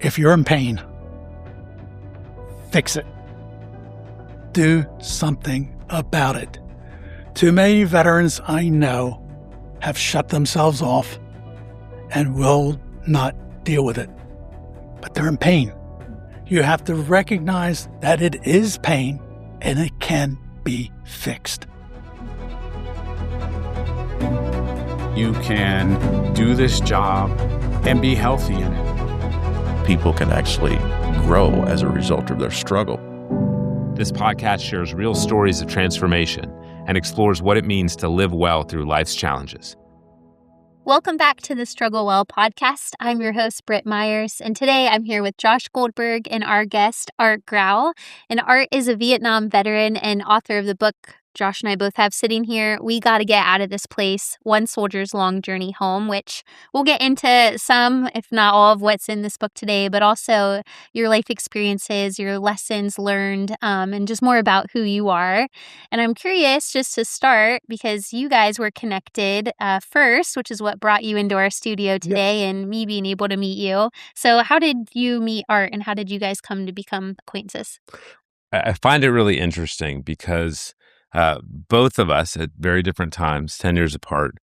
If you're in pain, fix it. Do something about it. Too many veterans I know have shut themselves off and will not deal with it. But they're in pain. You have to recognize that it is pain and it can be fixed. You can do this job and be healthy in it. People can actually grow as a result of their struggle. This podcast shares real stories of transformation and explores what it means to live well through life's challenges. Welcome back to the Struggle Well podcast. I'm your host, Britt Myers, and today I'm here with Josh Goldberg and our guest, Art Grau. And Art is a Vietnam veteran and author of the book Josh and I both have sitting here, We Gotta Get Out of This Place, One Soldier's Long Journey Home, which we'll get into some, if not all, of what's in this book today, but also your life experiences, your lessons learned, and just more about who you are. And I'm curious, just to start, because you guys were connected first, which is what brought you into our studio today and me being able to meet you. So how did you meet Art and how did you guys come to become acquaintances? I find it really interesting because both of us at very different times, 10 years apart,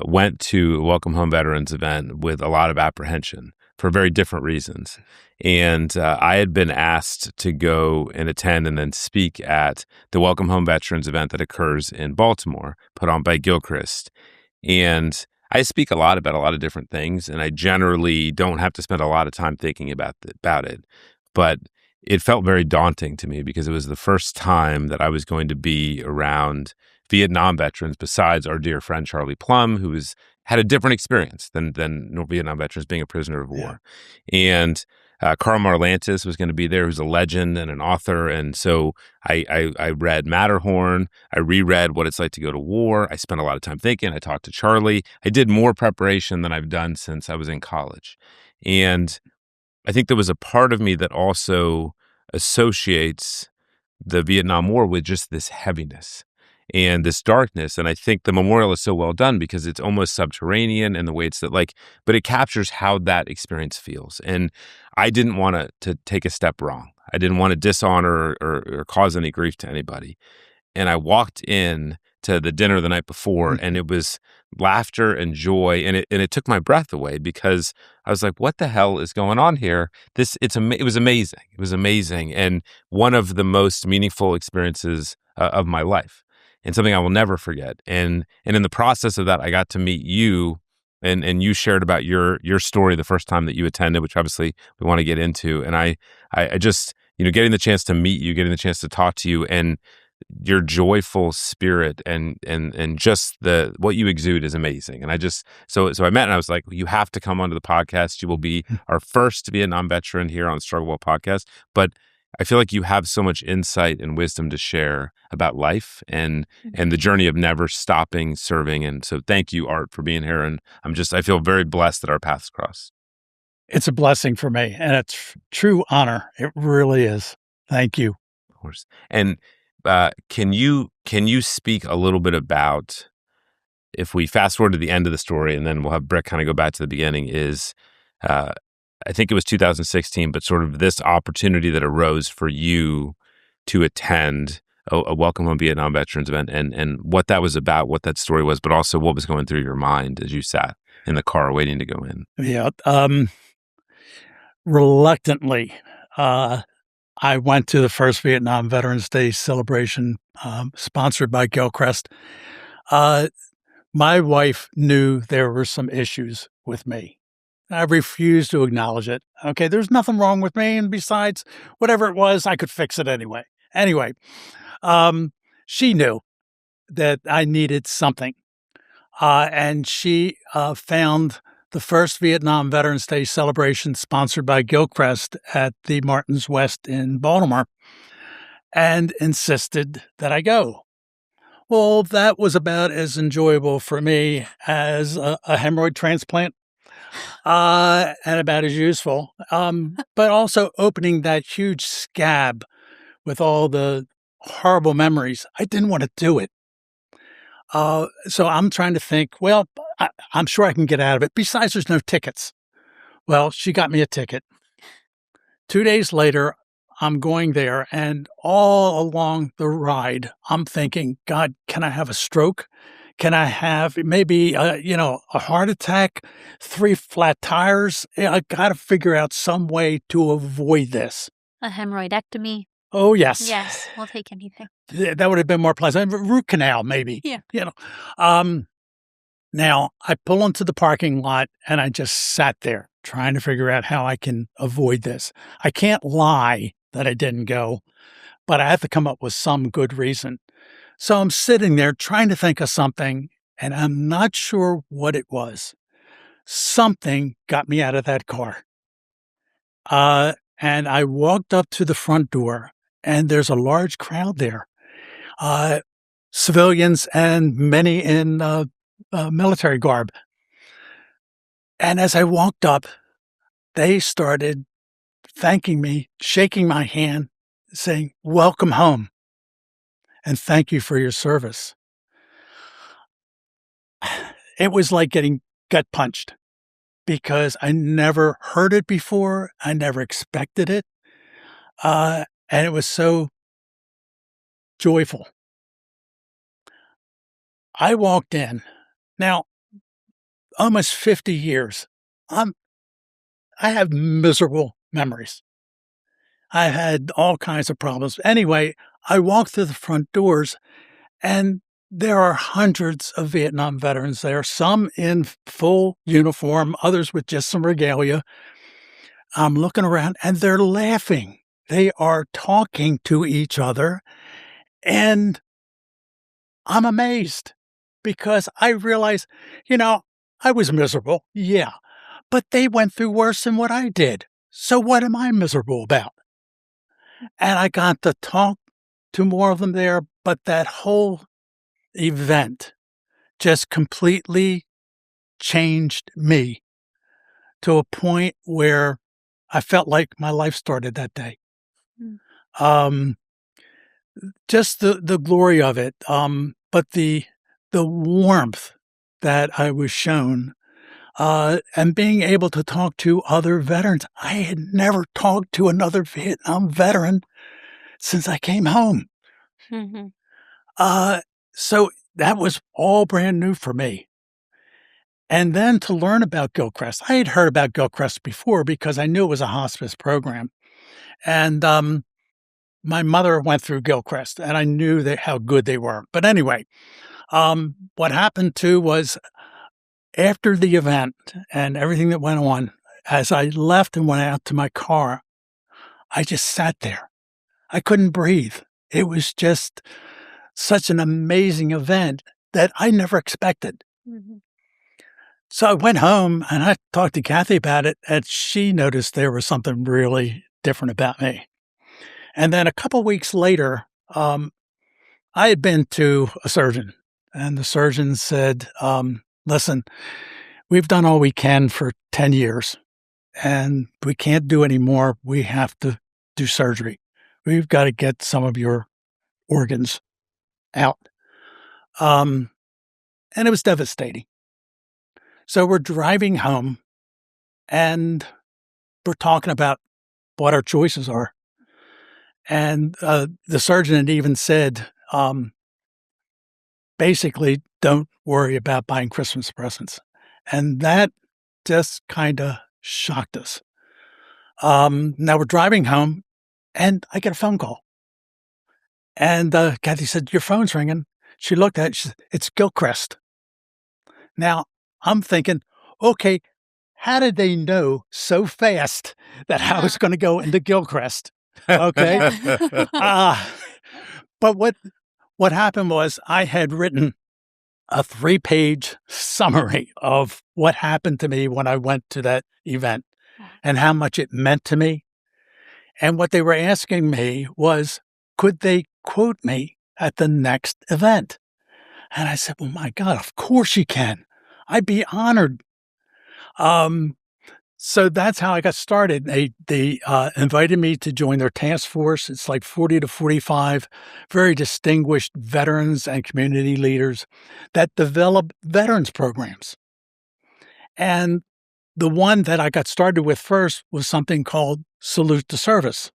went to a Welcome Home Veterans event with a lot of apprehension for very different reasons. And I had been asked to go and attend and then speak at the Welcome Home Veterans event that occurs in Baltimore, put on by Gilchrist. And I speak a lot about a lot of different things, and I generally don't have to spend a lot of time thinking about it. But it felt very daunting to me because it was the first time that I was going to be around Vietnam veterans besides our dear friend Charlie Plum, who had a different experience than Vietnam veterans being a prisoner of war. And Karl Marlantes was going to be there, who's a legend and an author. And so I read Matterhorn. I reread What It's Like to Go to War. I spent a lot of time thinking. I talked to Charlie. I did more preparation than I've done since I was in college. And I think there was a part of me that also associates the Vietnam War with just this heaviness and this darkness. And I think the memorial is so well done because it's almost subterranean in the way but it captures how that experience feels. And I didn't want to take a step wrong. I didn't want to dishonor or cause any grief to anybody. And I walked in to the dinner the night before, and it was laughter and joy, and it took my breath away because I was like, "What the hell is going on here?" It was amazing. It was amazing, and one of the most meaningful experiences of my life, and something I will never forget. And in the process of that, I got to meet you, and you shared about your story the first time that you attended, which obviously we want to get into. And I just getting the chance to meet you, getting the chance to talk to you, and your joyful spirit and just what you exude is amazing. And I just, so I met and I was like, you have to come onto the podcast. You will be our first Vietnam veteran here on the Struggle Well podcast. But I feel like you have so much insight and wisdom to share about life and the journey of never stopping serving. And so thank you, Art, for being here. And I feel very blessed that our paths cross. It's a blessing for me and it's true honor. It really is. Thank you. Of course. And can you speak a little bit about, if we fast forward to the end of the story and then we'll have Brett kind of go back to the beginning, I think it was 2016, but sort of this opportunity that arose for you to attend a Welcome Home Vietnam Veterans event and what that was about, what that story was, but also what was going through your mind as you sat in the car waiting to go in. Yeah. Reluctantly, I went to the first Vietnam Veterans Day celebration sponsored by Gilchrist. My wife knew there were some issues with me. I refused to acknowledge it. Okay, there's nothing wrong with me. And besides, whatever it was, I could fix it anyway. Anyway, she knew that I needed something. And she found the first Vietnam Veterans Day celebration sponsored by Gilchrist at the Martins West in Baltimore and insisted that I go. Well, that was about as enjoyable for me as a hemorrhoid transplant and about as useful, but also opening that huge scab with all the horrible memories. I didn't want to do it. So I'm trying to think, well, I'm sure I can get out of it. Besides, there's no tickets. Well, she got me a ticket. 2 days later, I'm going there, and all along the ride, I'm thinking, "God, can I have a stroke? Can I have maybe, a heart attack, 3 flat tires? I gotta figure out some way to avoid this." A hemorrhoidectomy. Oh, yes. Yes, we'll take anything. That would have been more pleasant. Root canal, maybe. Yeah. Now I pull into the parking lot, and I just sat there trying to figure out how I can avoid this. I can't lie that I didn't go, but I have to come up with some good reason. So I'm sitting there trying to think of something, and I'm not sure what it was. Something got me out of that car. And I walked up to the front door, and there's a large crowd there, civilians and many in military garb. And as I walked up, they started thanking me, shaking my hand, saying, "Welcome home, and thank you for your service." It was like getting gut punched because I never heard it before. I never expected it. And it was so joyful. I walked in. Now, almost 50 years, I have miserable memories. I had all kinds of problems. Anyway, I walked through the front doors, and there are hundreds of Vietnam veterans there, some in full uniform, others with just some regalia. I'm looking around, and they're laughing. They are talking to each other, and I'm amazed because I realize, I was miserable, yeah, but they went through worse than what I did. So what am I miserable about? And I got to talk to more of them there, but that whole event just completely changed me to a point where I felt like my life started that day. Mm. Just the glory of it, but the warmth that I was shown, and being able to talk to other veterans. I had never talked to another Vietnam veteran since I came home. Mhm. So that was all brand new for me. And then to learn about Gilchrist, I had heard about Gilchrist before because I knew it was a hospice program. And my mother went through Gilchrist, and I knew how good they were. But anyway, what happened too was after the event and everything that went on, as I left and went out to my car, I just sat there. I couldn't breathe. It was just such an amazing event that I never expected. Mhm. So I went home and I talked to Kathy about it, and she noticed there was something really different about me. And then a couple weeks later, I had been to a surgeon, and the surgeon said, "Listen, we've done all we can for 10 years, and we can't do any more. We have to do surgery. We've got to get some of your organs out." And it was devastating. So we're driving home, and we're talking about what our choices are. And the surgeon had even said, basically, don't worry about buying Christmas presents. And that just kind of shocked us. Now we're driving home, and I get a phone call. And Kathy said, "Your phone's ringing." She looked at it. She said, "It's Gilchrist." Now I'm thinking, okay, how did they know so fast that I was going to go into Gilchrist? Okay. Uh, but what happened was I had written a 3-page summary of what happened to me when I went to that event and how much it meant to me. And what they were asking me was, could they quote me at the next event? And I said, "Well, my God, of course you can. I'd be honored." So that's how I got started. They invited me to join their task force. It's like 40 to 45 very distinguished veterans and community leaders that develop veterans programs. And the one that I got started with first was something called Salute to Service.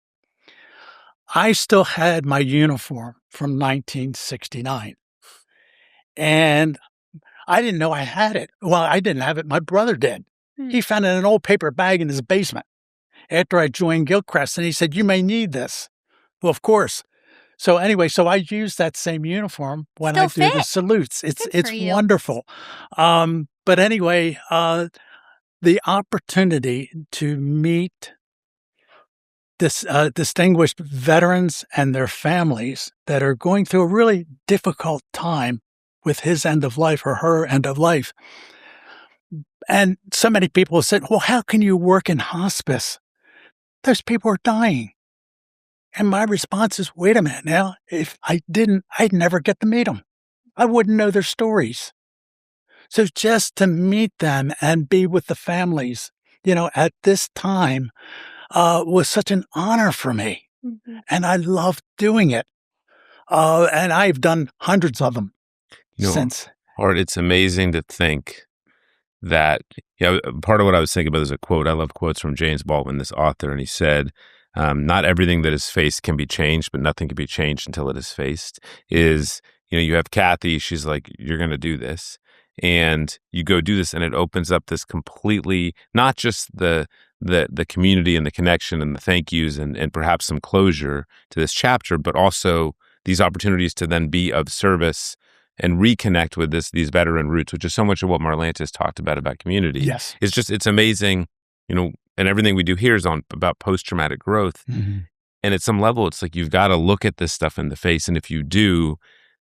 I still had my uniform from 1969, and I didn't know I had it. Well, I didn't have it. My brother did. He found it in an old paper bag in his basement after I joined Gilchrist, and he said, "You may need this." Well, of course. So anyway, so I use that same uniform when Still I do the fit. salutes. Good It's for you. wonderful. But anyway, the opportunity to meet distinguished veterans and their families that are going through a really difficult time with his end of life or her end of life. And so many people have said, well, how can you work in hospice? Those people are dying. And my response is, wait a minute now. If I didn't, I'd never get to meet them. I wouldn't know their stories. So just to meet them and be with the families, at this time was such an honor for me. Mhm. And I love doing it. And I've done hundreds of them since. Art, it's amazing to think that, part of what I was thinking about is a quote. I love quotes from James Baldwin, this author, and he said, not everything that is faced can be changed, but nothing can be changed until it is faced. You have Kathy, she's like, you're going to do this. And you go do this, and it opens up this completely, not just the community and the connection and the thank yous and perhaps some closure to this chapter, but also these opportunities to then be of service and reconnect with these veteran roots, which is so much of what Marlantis talked about community. Yes. It's amazing, and everything we do here is about post-traumatic growth. Mm-hmm. And at some level, it's like you've got to look at this stuff in the face. And if you do,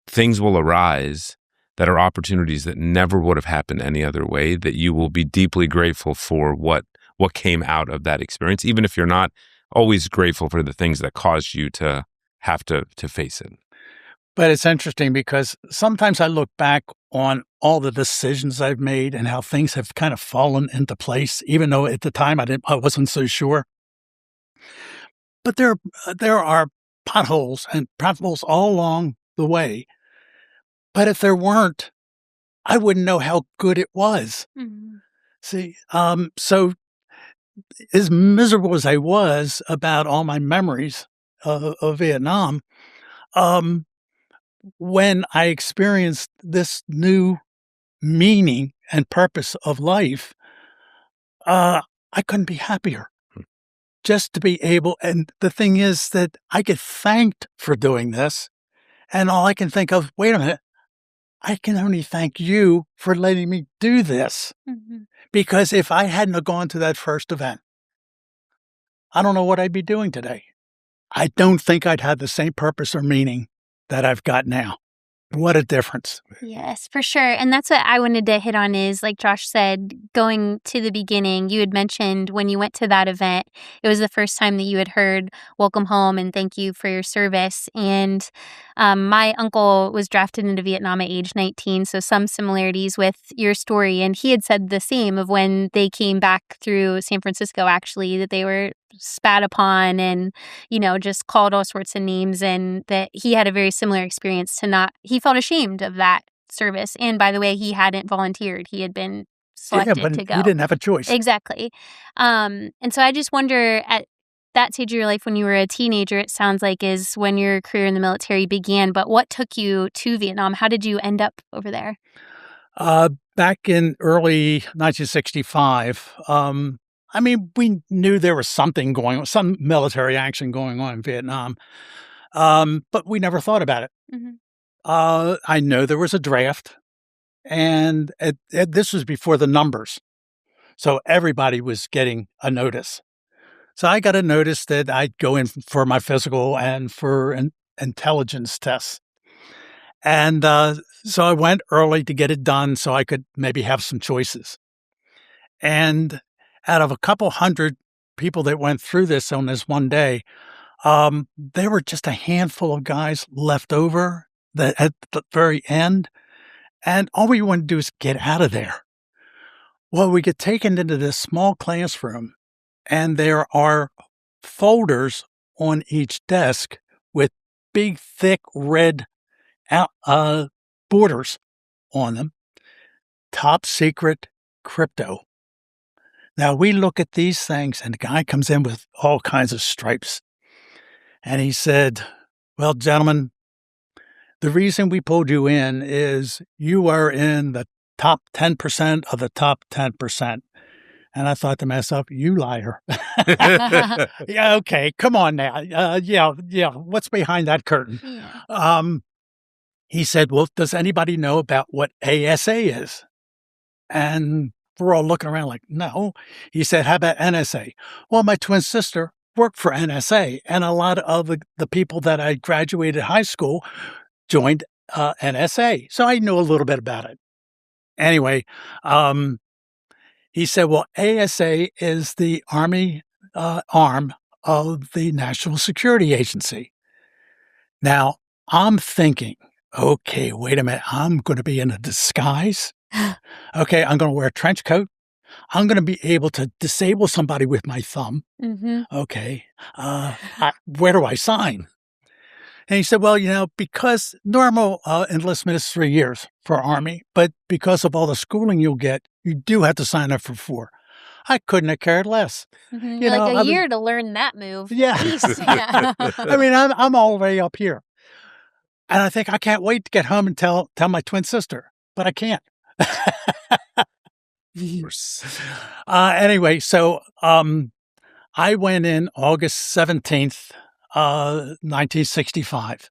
things will arise that are opportunities that never would have happened any other way, that you will be deeply grateful for what came out of that experience, even if you're not always grateful for the things that caused you to have to face it. But it's interesting because sometimes I look back on all the decisions I've made and how things have kind of fallen into place, even though at the time I wasn't so sure. But there are potholes and potholes all along the way. But if there weren't, I wouldn't know how good it was. Mhm. See, so as miserable as I was about all my memories of Vietnam, when I experienced this new meaning and purpose of life, I couldn't be happier. Just to be able, and the thing is that I get thanked for doing this, and all I can think of, wait a minute, I can only thank you for letting me do this. Mhm. Because if I hadn't have gone to that first event, I don't know what I'd be doing today. I don't think I'd have the same purpose or meaning that I've got now. What a difference. Yes, for sure. And that's what I wanted to hit on is, like Josh said, going to the beginning, you had mentioned when you went to that event, it was the first time that you had heard welcome home and thank you for your service. And my uncle was drafted into Vietnam at age 19, so some similarities with your story. And he had said the same of when they came back through San Francisco, actually, that they were spat upon and, just called all sorts of names, and that he had a very similar experience he felt ashamed of that service. And by the way, he hadn't volunteered. He had been selected but to go. You didn't have a choice. Exactly. And so I just wonder, at that stage of your life when you were a teenager, it sounds like is when your career in the military began. But what took you to Vietnam? How did you end up over there? Back in early 1965, we knew there was something going on, some military action going on in Vietnam, but we never thought about it. Mm-hmm. I know there was a draft, and this was before the numbers, so everybody was getting a notice. So I got a notice that I'd go in for my physical and for an intelligence tests. And so I went early to get it done so I could maybe have some choices. And out of a couple hundred people that went through this on this one day, there were just a handful of guys left over at the very end. And all we wanted to do is get out of there. Well, we get taken into this small classroom, and there are folders on each desk with big, thick red borders on them. Top secret crypto. Now, we look at these things, and the guy comes in with all kinds of stripes. And he said, well, gentlemen, the reason we pulled you in is you are in the top 10% of the top 10%. And I thought to myself, you liar. Yeah, okay, come on now. Yeah, what's behind that curtain? Yeah. He said, well, does anybody know about what ASA is? And we're all looking around like, no. He said, how about NSA? Well, my twin sister worked for NSA, and a lot of the people that I graduated high school joined NSA. So I knew a little bit about it. Anyway, he said, well, ASA is the Army arm of the National Security Agency. Now, I'm thinking, okay, wait a minute. I'm going to be in a disguise. Okay, I'm going to wear a trench coat. I'm going to be able to disable somebody with my thumb. Mm-hmm. Okay, where do I sign? And he said, well, because normal enlistment is 3 years for Army, but because of all the schooling you'll get, you do have to sign up for 4. I couldn't have cared less. Mm-hmm. You know, Like I a mean- year to learn that move. Yeah. At least, yeah. I mean, I'm all the way up here. And I think I can't wait to get home and tell my twin sister, but I can't. Anyway, so I went in August 17th, 1965.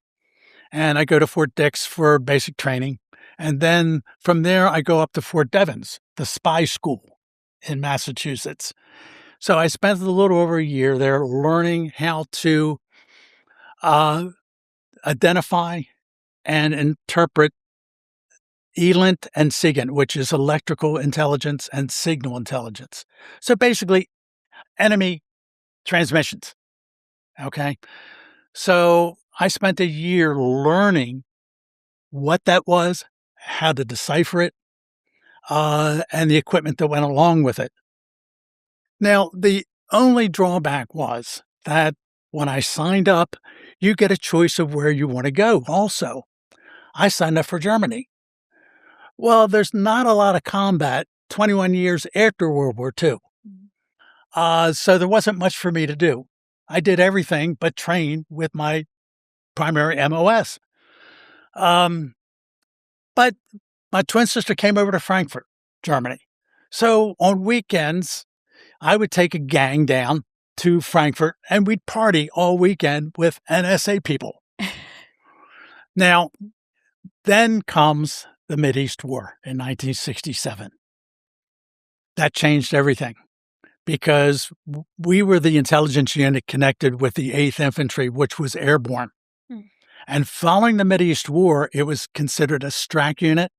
And I go to Fort Dix for basic training. And then from there, I go up to Fort Devens, the spy school in Massachusetts. So I spent a little over a year there learning how to identify and interpret ELINT and SIGINT, which is electrical intelligence and signal intelligence. So basically, enemy transmissions. Okay. So I spent a year learning what that was, how to decipher it, and the equipment that went along with it. Now, the only drawback was that when I signed up, you get a choice of where you want to go also. I signed up for Germany. Well, there's not a lot of combat 21 years after World War II. So there wasn't much for me to do. I did everything but train with my primary MOS. But my twin sister came over to Frankfurt, Germany. So on weekends, I would take a gang down to Frankfurt and we'd party all weekend with NSA people. Now, then comes the Mideast War in 1967. That changed everything because we were the intelligence unit connected with the 8th Infantry, which was airborne. And following the Mideast War, it was considered a STRAC unit,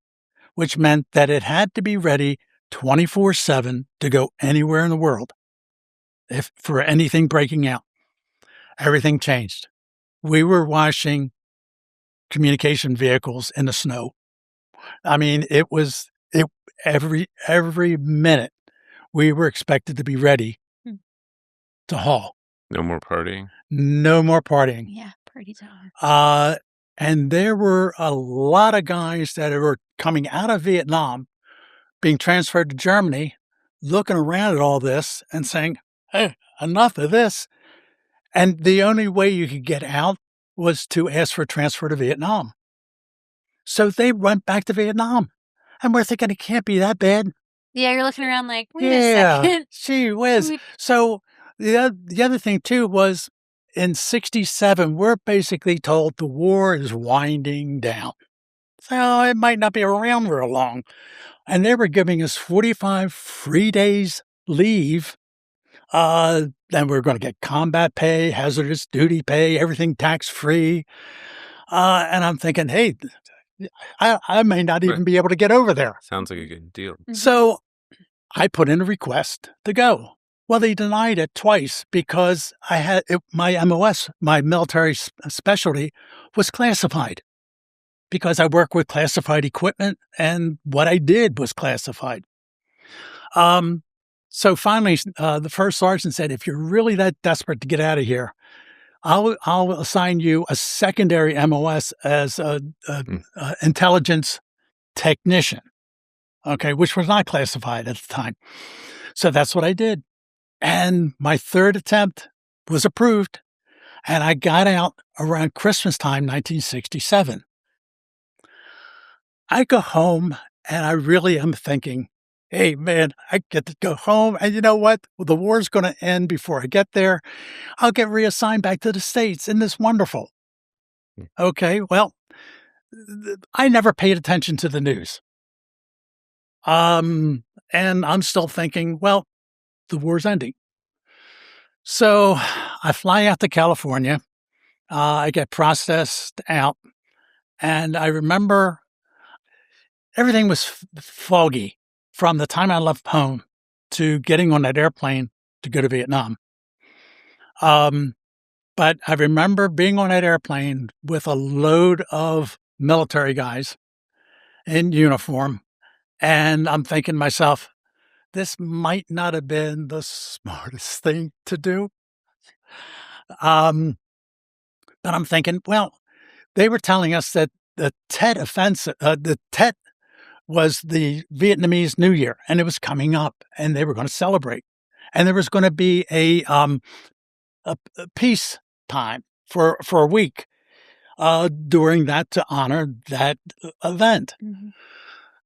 which meant that it had to be ready 24/7 to go anywhere in the world if for anything breaking out. Everything changed. We were washing communication vehicles in the snow. I mean, it every minute we were expected to be ready to haul. No more partying. No more partying. Yeah, party time. And there were a lot of guys that were coming out of Vietnam, being transferred to Germany, looking around at all this and saying, hey, enough of this. And the only way you could get out was to ask for transfer to Vietnam. So they went back to Vietnam. And we're thinking it can't be that bad. Yeah, you're looking around like, wait a second. Gee whiz. So the other thing, too, was in 67, we're basically told the war is winding down. So it might not be around real long. And they were giving us 45 free days leave. Then we were going to get combat pay, hazardous duty pay, everything tax-free. And I'm thinking, hey, I may not even be able to get over there. Sounds like a good deal. So I put in a request to go. Well, they denied it twice because I had my MOS, my military specialty, was classified because I work with classified equipment and what I did was classified. So finally, the first sergeant said, if you're really that desperate to get out of here, I'll assign you a secondary MOS as a intelligence technician, okay, which was not classified at the time. So that's what I did. And my third attempt was approved. And I got out around Christmas time, 1967. I go home and I really am thinking, hey, man, I get to go home. And you know what? Well, the war's going to end before I get there. I'll get reassigned back to the States. Isn't this wonderful? Okay, well, I never paid attention to the news. And I'm still thinking, well, the war's ending. So I fly out to California. I get processed out. And I remember everything was foggy from the time I left home to getting on that airplane to go to Vietnam. But I remember being on that airplane with a load of military guys in uniform. And I'm thinking to myself, this might not have been the smartest thing to do. But I'm thinking, well, they were telling us that the Tet offensive, the Tet was the Vietnamese New Year, and it was coming up, and they were going to celebrate, and there was going to be a peace time for a week during that to honor that event. Mm-hmm.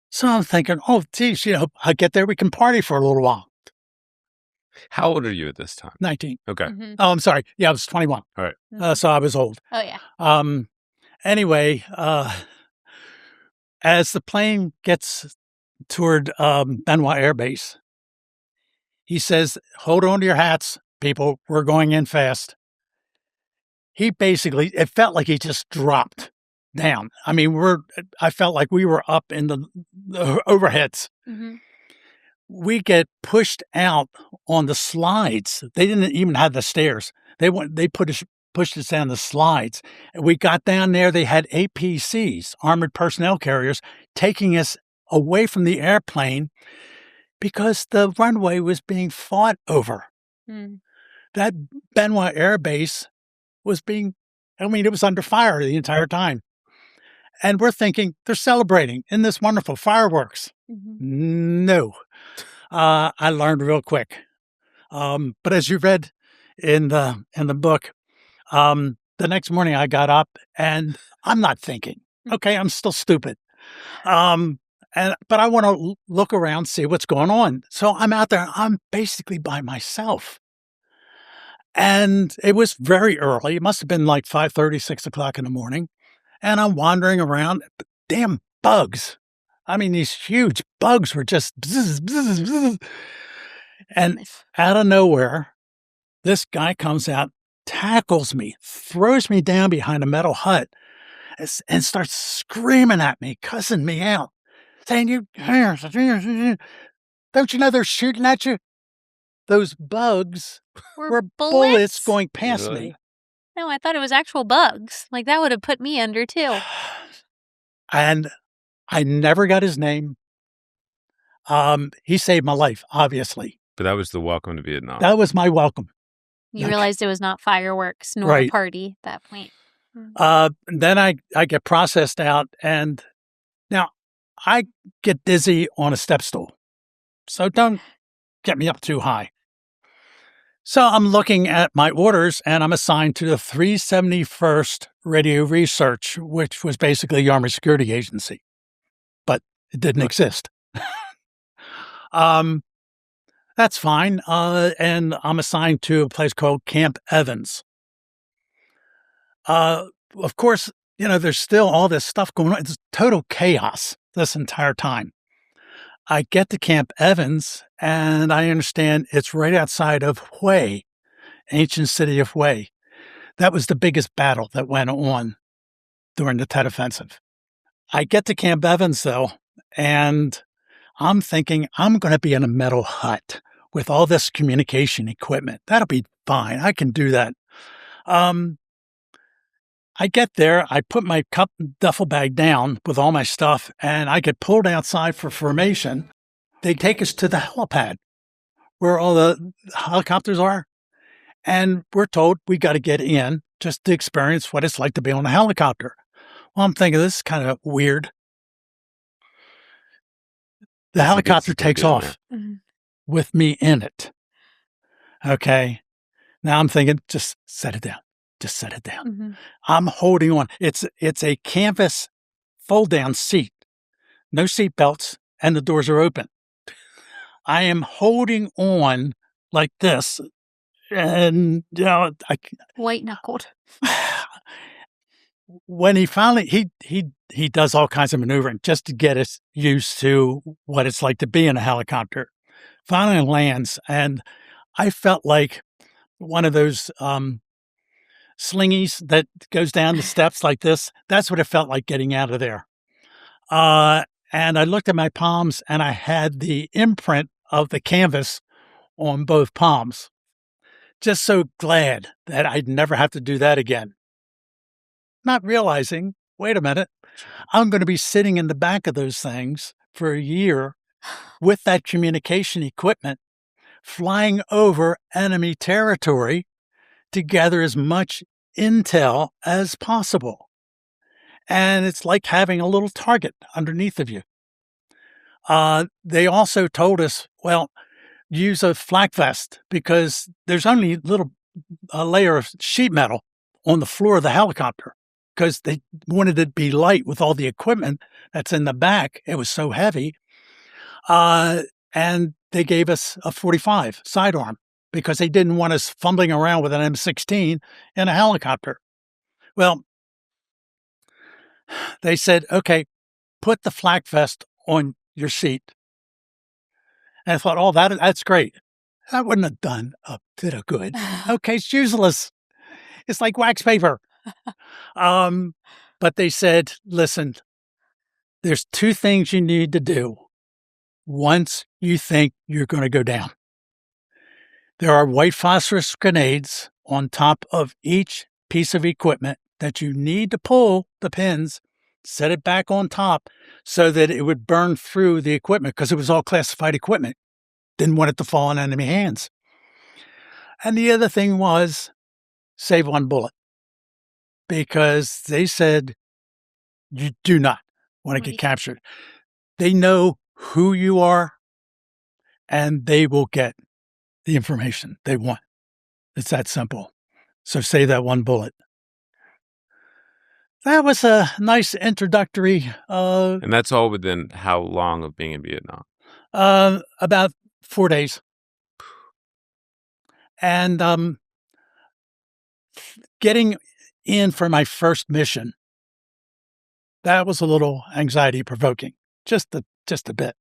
So I'm thinking, oh, geez, I get there, we can party for a little while. How old are you at this time? 19. Okay. Mm-hmm. Oh, I'm sorry. Yeah, I was 21. All right. Mm-hmm. So I was old. Oh, yeah. Anyway, as the plane gets toward Benoit Air Base, he says, hold on to your hats, people. We're going in fast. He basically, it felt like he just dropped down. I mean, I felt like we were up in the overheads. Mm-hmm. We get pushed out on the slides. They didn't even have the stairs. They pushed us down the slides. We got down there. They had APCs, armored personnel carriers, taking us away from the airplane because the runway was being fought over. Mm. That Benoit Air Base was it was under fire the entire time. And we're thinking they're celebrating in this wonderful fireworks. Mm-hmm. No. I learned real quick. But as you read in the book, the next morning I got up and I'm not thinking, okay, I'm still stupid. But I want to look around, see what's going on. So I'm out there. I'm basically by myself. And it was very early. It must have been like 5:30, 6 o'clock in the morning. And I'm wandering around. Damn bugs. I mean, these huge bugs were just bzz, bzz, bzz. And out of nowhere, this guy comes out, tackles me, throws me down behind a metal hut, and starts screaming at me, cussing me out, saying, don't you know they're shooting at you? Those bugs were bullets going past me. No, I thought it was actual bugs. Like, that would have put me under, too. And I never got his name. He saved my life, obviously. But that was the welcome to Vietnam. That was my welcome. You realized it was not fireworks nor a party at that point. Then I get processed out, and now I get dizzy on a step stool. So don't get me up too high. So I'm looking at my orders, and I'm assigned to the 371st Radio Research, which was basically the Army Security Agency, but it didn't exist. That's fine. And I'm assigned to a place called Camp Evans. Of course, there's still all this stuff going on. It's total chaos this entire time. I get to Camp Evans, and I understand it's right outside of Hue, ancient city of Hue. That was the biggest battle that went on during the Tet Offensive. I get to Camp Evans, though, and I'm thinking I'm going to be in a metal hut with all this communication equipment. That'll be fine. I can do that. I get there, I put my duffel bag down with all my stuff, and I get pulled outside for formation. They take us to the helipad where all the helicopters are, and we're told we got to get in just to experience what it's like to be on a helicopter. Well, I'm thinking this is kind of weird. The helicopter takes off. Mm-hmm. with me in it. Okay. Now I'm thinking, just set it down. Just set it down. Mm-hmm. I'm holding on. It's a canvas fold down seat, no seat belts, and the doors are open. I am holding on like this, and White knuckled. when he finally he does all kinds of maneuvering just to get us used to what it's like to be in a helicopter. Finally lands, and I felt like one of those slingies that goes down the steps like this. That's what it felt like getting out of there. And I looked at my palms, and I had the imprint of the canvas on both palms. Just so glad that I'd never have to do that again. Not realizing, wait a minute, I'm going to be sitting in the back of those things for a year with that communication equipment, flying over enemy territory to gather as much intel as possible. And it's like having a little target underneath of you. They also told us, well, use a flak vest because there's only a layer of sheet metal on the floor of the helicopter because they wanted it to be light with all the equipment that's in the back. It was so heavy. And they gave us a 45 sidearm because they didn't want us fumbling around with an M16 in a helicopter. Well, they said, okay, put the flak vest on your seat. And I thought, oh, that's great. That wouldn't have done a bit of good. Okay, it's useless. It's like wax paper. But they said, listen, there's two things you need to do once you think you're going to go down. There are white phosphorus grenades on top of each piece of equipment that you need to pull the pins, set it back on top so that it would burn through the equipment because it was all classified equipment. Didn't want it to fall in enemy hands. And the other thing was save one bullet because they said you do not want to get captured. They know who you are and they will get the information they want. It's that simple. So save that one bullet. That was a nice introductory. And that's all within how long of being in Vietnam? About 4 days. And getting in for my first mission, that was a little anxiety provoking, just a bit.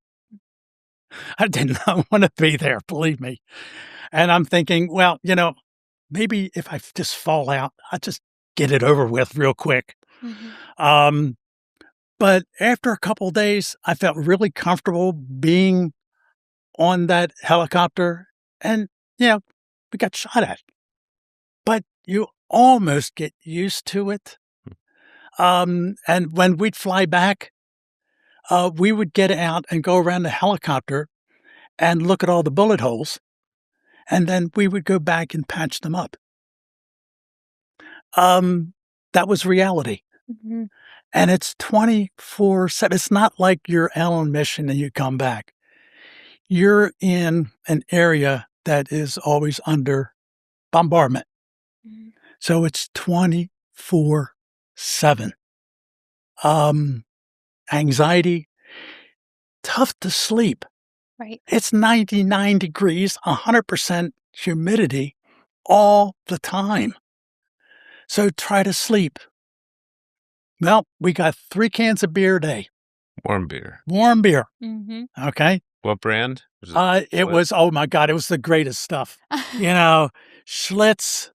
I did not want to be there, believe me. And I'm thinking, well, maybe if I just fall out, I'll just get it over with real quick. Mm-hmm. But after a couple of days, I felt really comfortable being on that helicopter. And, we got shot at. But you almost get used to it. And when we'd fly back, we would get out and go around the helicopter and look at all the bullet holes. And then we would go back and patch them up. That was reality. Mm-hmm. And it's 24/7. It's not like you're out on mission and you come back. You're in an area that is always under bombardment. Mm-hmm. So it's 24/7. Anxiety, tough to sleep. Right. It's 99 degrees, 100% humidity all the time. So try to sleep. Well, we got 3 cans of beer a day. Warm beer. Mm-hmm. Okay. What brand? It was, oh my God, it was the greatest stuff. Schlitz,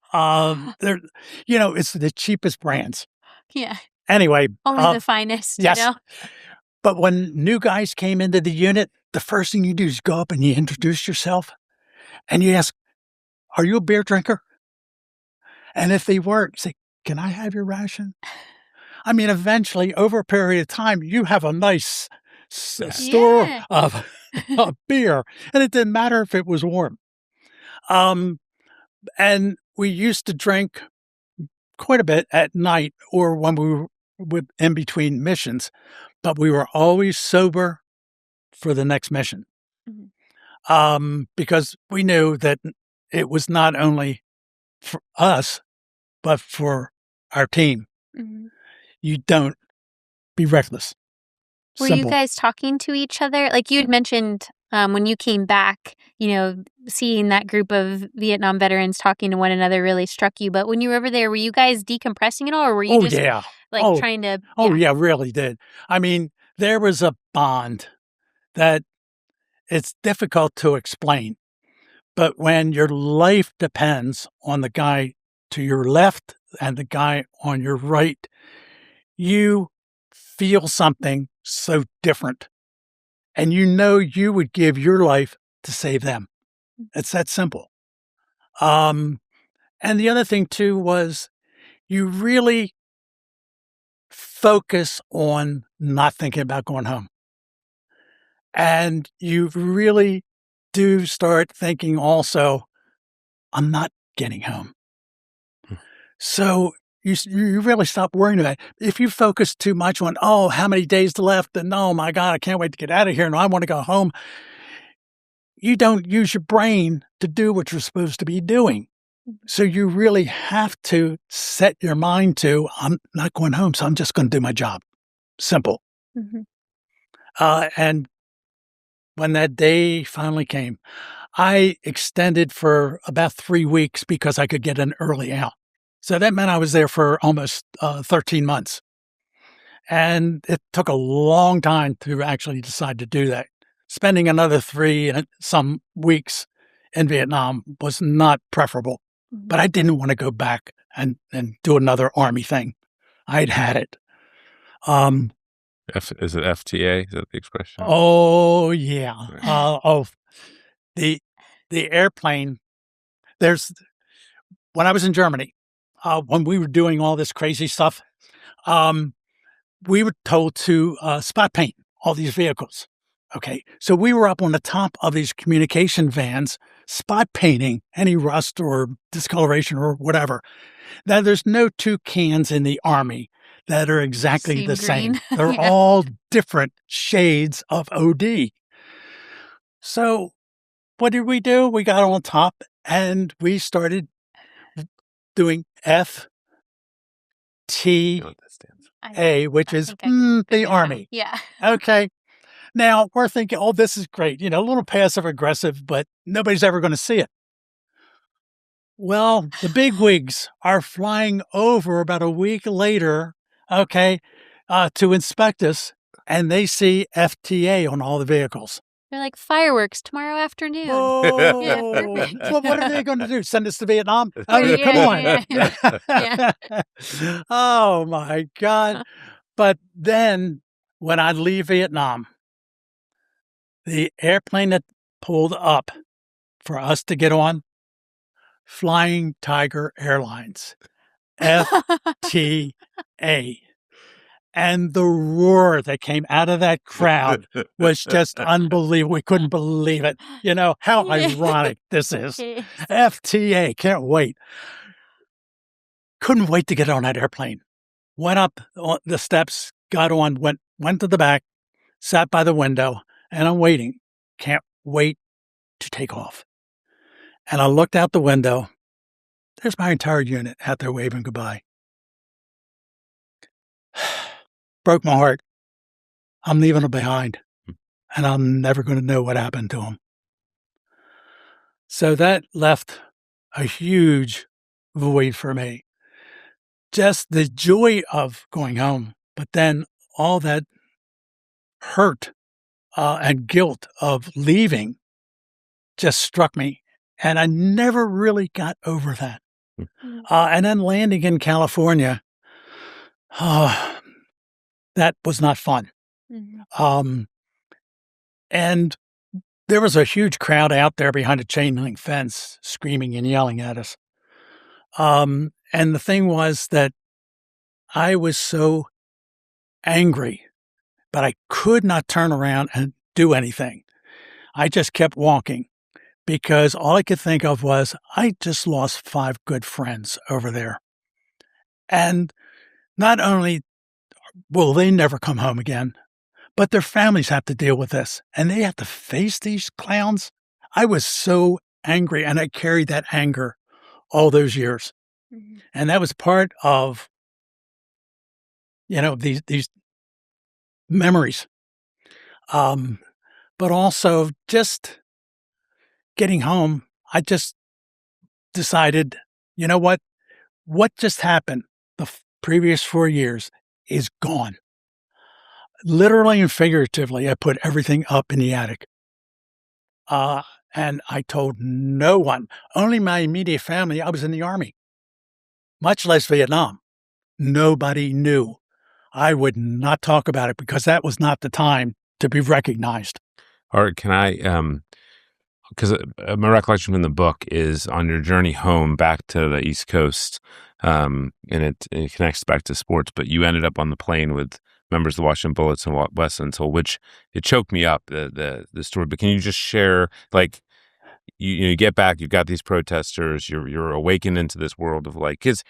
it's the cheapest brands. Yeah. Anyway. Only the finest, yes. But when new guys came into the unit, the first thing you do is go up and you introduce yourself and you ask, are you a beer drinker? And if they weren't, say, can I have your ration? I mean, eventually, over a period of time, you have a nice store of beer. And it didn't matter if it was warm. And we used to drink quite a bit at night or when we were in between missions, but we were always sober for the next mission. Mm-hmm. because we knew that it was not only for us, but for our team. Mhm. You don't be reckless. Were you Simple. guys talking to each other? Like you had mentioned when you came back, seeing that group of Vietnam veterans talking to one another really struck you. But when you were over there, were you guys decompressing at all, or were you Oh, just yeah. like Oh, trying to? oh, yeah, really did. I mean, there was a bond that it's difficult to explain. But when your life depends on the guy to your left and the guy on your right, you feel something so different. And you would give your life to save them. It's that simple. And the other thing too was you really focus on not thinking about going home. And you really do start thinking also, I'm not getting home. So you really stop worrying about it. If you focus too much on, oh, how many days left? And oh my God, I can't wait to get out of here. And I want to go home. You don't use your brain to do what you're supposed to be doing. So you really have to set your mind to, I'm not going home, so I'm just going to do my job. Simple. Mhm. And when that day finally came, I extended for about 3 weeks because I could get an early out. So that meant I was there for almost 13 months. And it took a long time to actually decide to do that. Spending another 3 and some weeks in Vietnam was not preferable, but I didn't want to go back and do another Army thing. I'd had it. Is it FTA? Is that the expression? Oh, yeah. The airplane, when I was in Germany, when we were doing all this crazy stuff, we were told to spot paint all these vehicles. Okay. So we were up on the top of these communication vans, spot painting any rust or discoloration or whatever. Now, there's no two cans in the Army that are exactly the same. Green. They're Yeah. all different shades of OD. So what did we do? We got on top and we started doing FTA, You know what that stands for? which I is think I could the figure it out. Army. Yeah. Okay. Now we're thinking, oh, this is great. A little passive aggressive, but nobody's ever going to see it. Well, the big wigs are flying over about a week later, okay, to inspect us, and they see FTA on all the vehicles. They're like fireworks tomorrow afternoon. Yeah, Oh, perfect. well, what are they going to do? Send us to Vietnam? Oh, I mean, come on. yeah. Oh, my God. But then when I leave Vietnam, the airplane that pulled up for us to get on, Flying Tiger Airlines, FTA. And the roar that came out of that crowd was just unbelievable. We couldn't believe it. How ironic this is. Yes. FTA, can't wait. Couldn't wait to get on that airplane. Went up the steps, got on, went to the back, sat by the window, and I'm waiting. Can't wait to take off. And I looked out the window. There's my entire unit out there waving goodbye. Broke my heart. I'm leaving them behind, and I'm never going to know what happened to them. So that left a huge void for me. Just the joy of going home, but then all that hurt and guilt of leaving just struck me, and I never really got over that. And then landing in California, that was not fun. And there was a huge crowd out there behind a chain link fence screaming and yelling at us. And the thing was that I was so angry, but I could not turn around and do anything. I just kept walking because all I could think of was I just lost 5 good friends over there. And not only will they never come home again, but their families have to deal with this, and they have to face these clowns. I was so angry, and I carried that anger all those years. And that was part of, these memories. But also just getting home, I just decided, you know what? What just happened the previous 4 years is gone. Literally and figuratively, I put everything up in the attic. And I told no one, only my immediate family. I was in the Army, much less Vietnam. Nobody knew. I would not talk about it because that was not the time to be recognized. Or can I, because my recollection from the book is on your journey home back to the East Coast, and it connects back to sports, but you ended up on the plane with members of the Washington Bullets and West Until, which it choked me up, the story. But can you just share, like, you get back, you've got these protesters, you're awakened into this world of like, because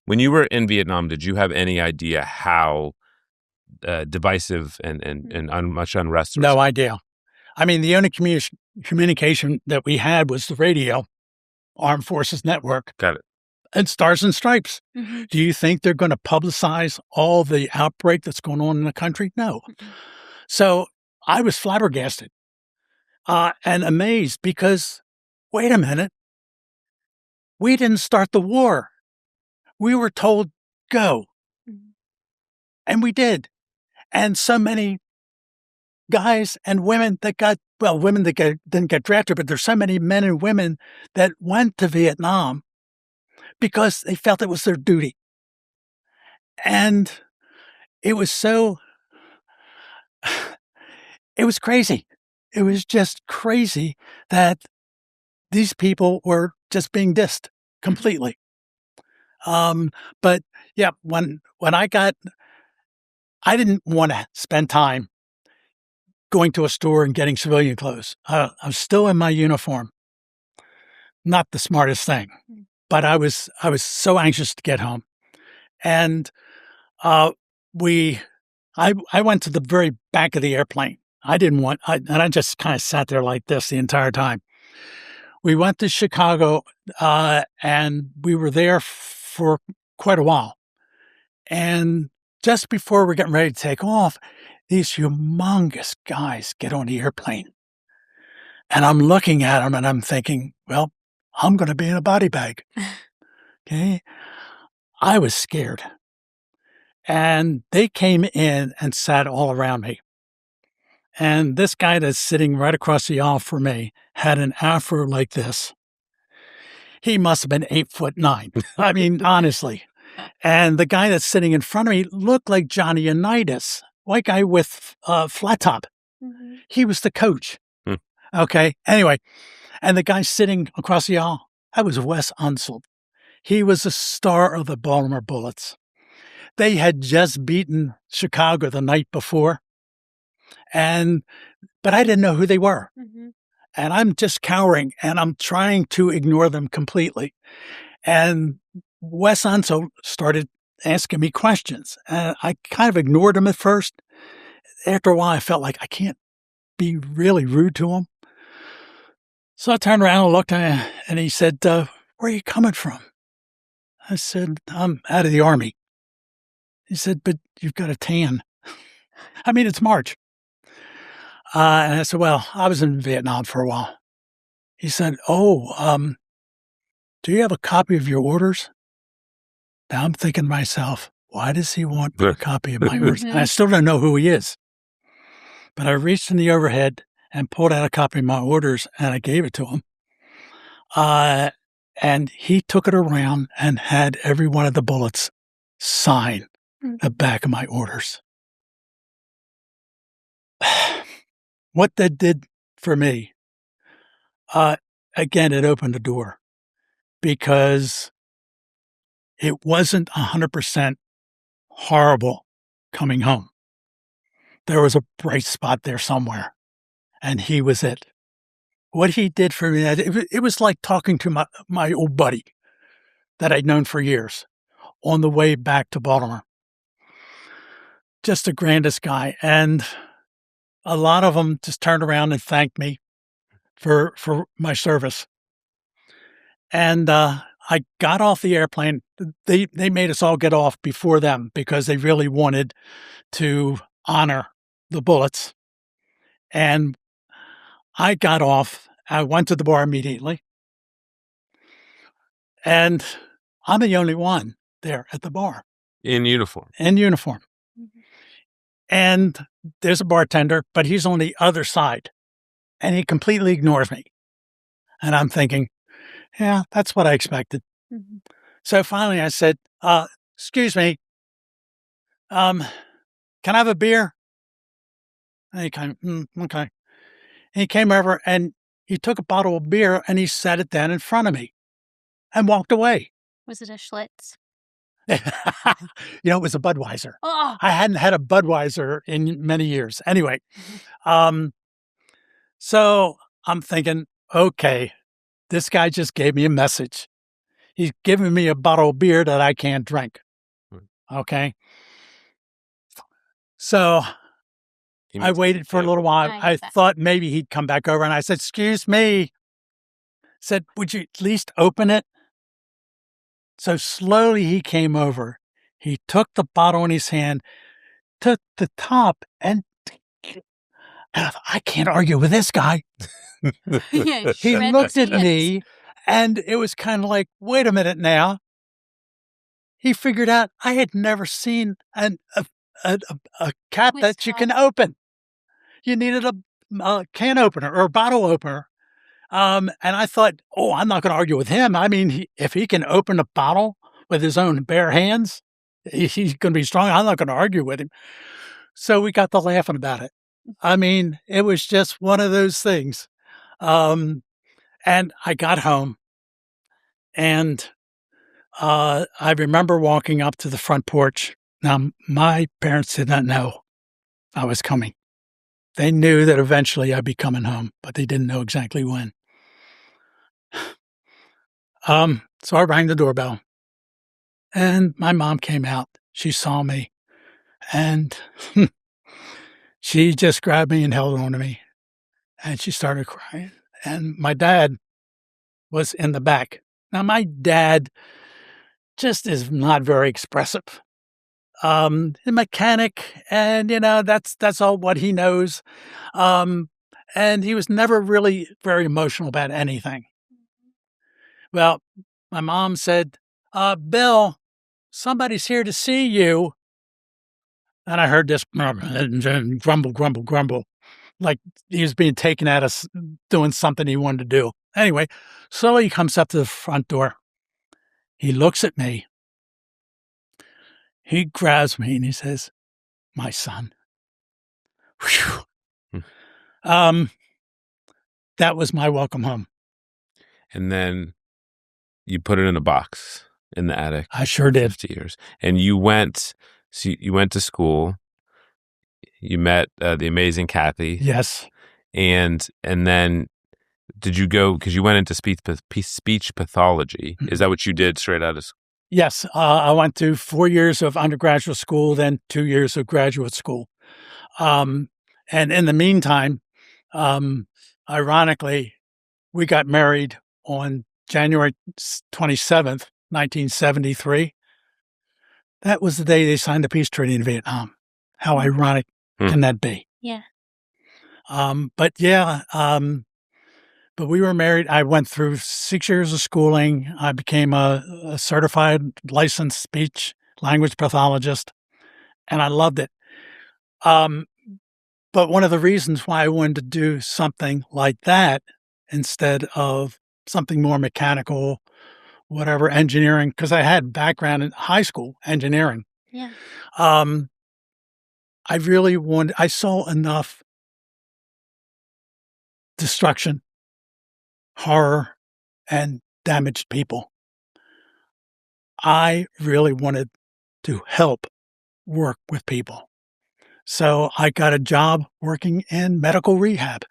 when you were in Vietnam, did you have any idea how divisive and much unrest was? No idea. I mean, the only communication that we had was the radio, Armed Forces Network. Got it. And Stars and Stripes. Do you think they're going to publicize all the outbreak that's going on in the country? No. So I was flabbergasted and amazed because, wait a minute, we didn't start the war. We were told, go. And we did. And so many guys and women that didn't get drafted, but there's so many men and women that went to Vietnam because they felt it was their duty. And it was it was crazy. It was just crazy that these people were just being dissed completely. But yeah, when I didn't want to spend time going to a store and getting civilian clothes. I was still in my uniform. Not the smartest thing, but I was so anxious to get home. And I went to the very back of the airplane. And I just kind of sat there like this the entire time. We went to Chicago, and we were there for quite a while. And just before we're getting ready to take off, these humongous guys get on the airplane. And I'm looking at them and I'm thinking, well, I'm going to be in a body bag. Okay. I was scared. And they came in and sat all around me. And this guy that's sitting right across the aisle from me had an afro like this. He must have been 8'9". I mean, honestly. And the guy that's sitting in front of me looked like Johnny Unitas, white guy with flat top. He was the coach. Okay. Anyway, and the guy sitting across the aisle, that was Wes Unseld. He was the star of the Baltimore Bullets. They had just beaten Chicago the night before. But I didn't know who they were. And I'm just cowering and I'm trying to ignore them completely. And Wes Unseld started asking me questions. And I kind of ignored him at first. After a while, I felt like I can't be really rude to him. So I turned around and looked at him, and he said, where are you coming from? I said, I'm out of the Army. He said, but you've got a tan. I mean, it's March. And I said, well, I was in Vietnam for a while. He said, do you have a copy of your orders? Now I'm thinking to myself, why does he want a copy of my orders? And I still don't know who he is. But I reached in the overhead and pulled out a copy of my orders, and I gave it to him. And he took it around and had every one of the bullets sign the back of my orders. What that did for me, again, it opened the door because it wasn't 100% horrible coming home. There was a bright spot there somewhere, and he was it. What he did for me, it was like talking to my old buddy that I'd known for years on the way back to Baltimore. Just the grandest guy. And a lot of them just turned around and thanked me for my service. And I got off the airplane. They made us all get off before them because they really wanted to honor the bullets. And I got off. I went to the bar immediately. And I'm the only one there at the bar. In uniform. In uniform. Mhm. And there's a bartender, but he's on the other side. And he completely ignores me. And I'm thinking, yeah, that's what I expected. Mhm. So finally I said, excuse me, can I have a beer? And he kind of, okay. And he came over and he took a bottle of beer and he set it down in front of me and walked away. Was it a Schlitz? It was a Budweiser. Oh, I hadn't had a Budweiser in many years. Anyway, so I'm thinking, okay, this guy just gave me a message. He's giving me a bottle of beer that I can't drink. Okay. So I waited for a little while. I thought maybe he'd come back over and I said, excuse me. Said, would you at least open it? So slowly he came over. He took the bottle in his hand, took the top, and I can't argue with this guy. Yeah, He shred looked the at chips. me, and it was kind of like, wait a minute now. He figured out I had never seen a cap Whisk that you can cap. open. You needed a can opener or a bottle opener. And I thought, oh, I'm not going to argue with him. I mean, if he can open a bottle with his own bare hands, he's going to be strong. I'm not going to argue with him. So we got to laughing about it. I mean, it was just one of those things. And I got home and I remember walking up to the front porch. Now, my parents did not know I was coming. They knew that eventually I'd be coming home, but they didn't know exactly when. So I rang the doorbell and my mom came out. She saw me and she just grabbed me and held on to me and she started crying. And my dad was in the back. Now, my dad just is not very expressive. A mechanic, and that's all what he knows. And he was never really very emotional about anything. Well, my mom said, Bill, somebody's here to see you. And I heard this grumble, grumble, grumble, like he was being taken at us doing something he wanted to do. Anyway, slowly he comes up to the front door. He looks at me. He grabs me and he says, my son. Whew. That was my welcome home. And then you put it in a box in the attic. I sure did. 50 years. And you went to school. You met the amazing Kathy. Yes. And then did you go, because you went into speech pathology. Is that what you did straight out of school? Yes. I went to 4 years of undergraduate school, then 2 years of graduate school. And in the meantime, ironically, we got married on January 27th, 1973. That was the day they signed the peace treaty in Vietnam. How ironic can that be? Yeah. But we were married. I went through 6 years of schooling. I became a certified licensed speech language pathologist, and I loved it. But one of the reasons why I wanted to do something like that instead of something more mechanical, whatever, engineering, because I had background in high school engineering. Yeah. I saw enough destruction, horror, and damaged people. I really wanted to help work with people. So I got a job working in medical rehab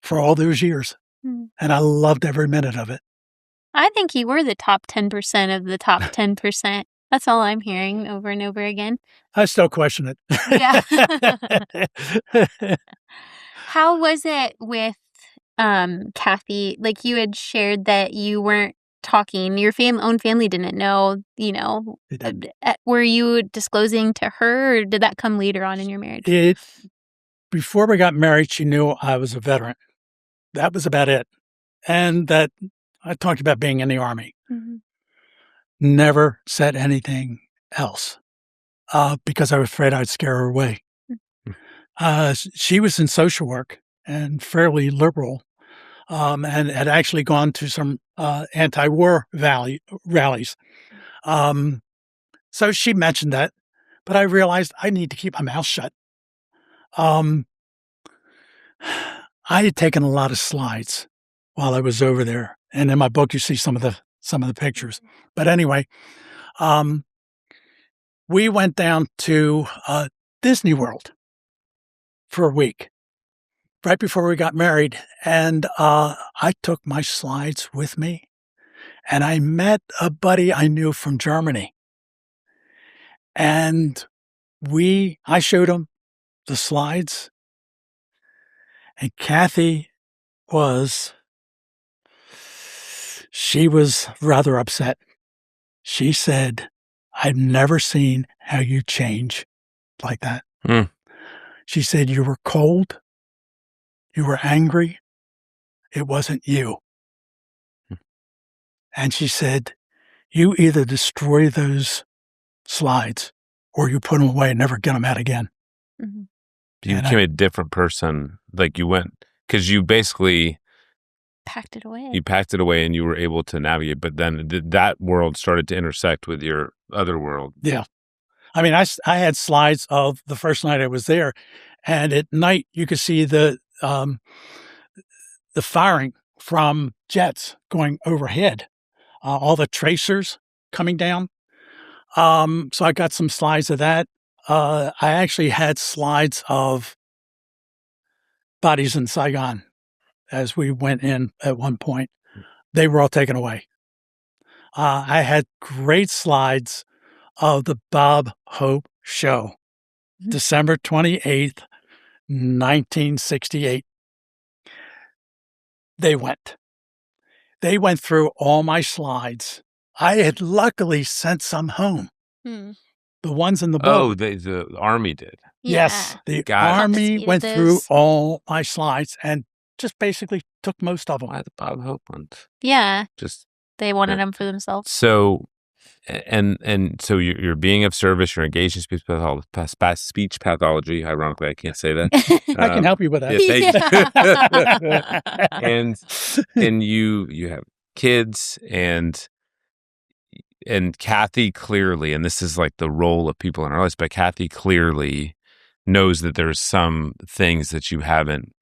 for all those years. And I loved every minute of it. I think you were the top 10% of the top 10%. That's all I'm hearing over and over again. I still question it. Yeah. How was it with Kathy, like you had shared that you weren't talking, your own family didn't know, They didn't. were you disclosing to her, or did that come later on in your marriage? Before we got married, she knew I was a veteran. That was about it. And that I talked about being in the Army. Mm-hmm. Never said anything else because I was afraid I'd scare her away. She was in social work and fairly liberal, and had actually gone to some anti-war rallies. So she mentioned that, but I realized I need to keep my mouth shut. I had taken a lot of slides while I was over there, and in my book you see some of the pictures. But anyway, we went down to Disney World for a week right before we got married, and I took my slides with me, and I met a buddy I knew from Germany, and I showed him the slides, and Kathy she was rather upset. She said, "I've never seen how you change like that." She said, "You were cold. You were angry. It wasn't you." And she said, "You either destroy those slides or you put them away and never get them out again." Mm-hmm. You became a different person. Like you went, because you basically packed it away. You packed it away and you were able to navigate, but then that world started to intersect with your other world. Yeah. I mean, I had slides of the first night I was there, and at night you could see the firing from jets going overhead, all the tracers coming down. So I got some slides of that. I actually had slides of bodies in Saigon as we went in at one point. They were all taken away. I had great slides of the Bob Hope show, December 28th, 1968. They went through all my slides. I had luckily sent some home. The ones in the book. Oh, the Army did. Yes, the Army went through all my slides and just basically took most of them. Why the Bob Hope ones? Yeah. Just they wanted them for themselves. So, and so you're being of service. You're engaged in speech pathology. Ironically, I can't say that. I can help you with that. Yeah, thank you. and you have kids and Kathy clearly, and this is like the role of people in our lives, but Kathy clearly knows that there's some things that you haven't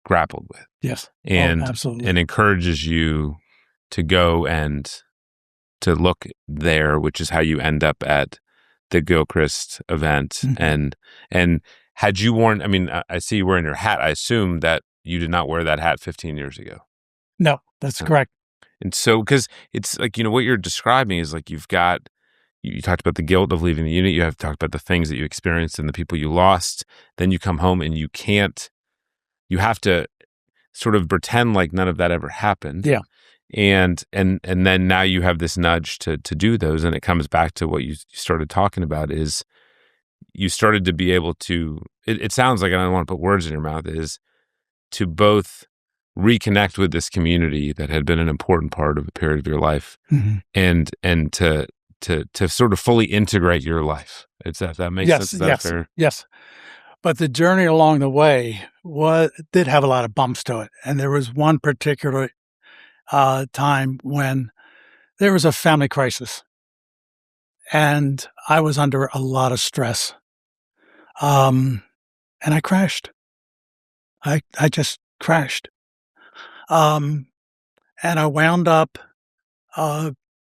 grappled with. Yes. And absolutely. And encourages you to go and to look there, which is how you end up at the Gilchrist event. Mm-hmm. And had you worn, I mean, I see you wearing your hat. I assume that you did not wear that hat 15 years ago. No, that's correct. And so, because it's like, what you're describing is like you talked about the guilt of leaving the unit. You have talked about the things that you experienced and the people you lost. Then you come home and you have to sort of pretend like none of that ever happened. Yeah. And then now you have this nudge to do those. And it comes back to what you started talking about is you started to be able to, it sounds like, and I don't want to put words in your mouth, is to both reconnect with this community that had been an important part of a period of your life, mm-hmm. and to sort of fully integrate your life. If that makes sense? Is that fair? Yes. But the journey along the way did have a lot of bumps to it. And there was one particular time when there was a family crisis. And I was under a lot of stress. And I crashed. I just crashed. And I wound up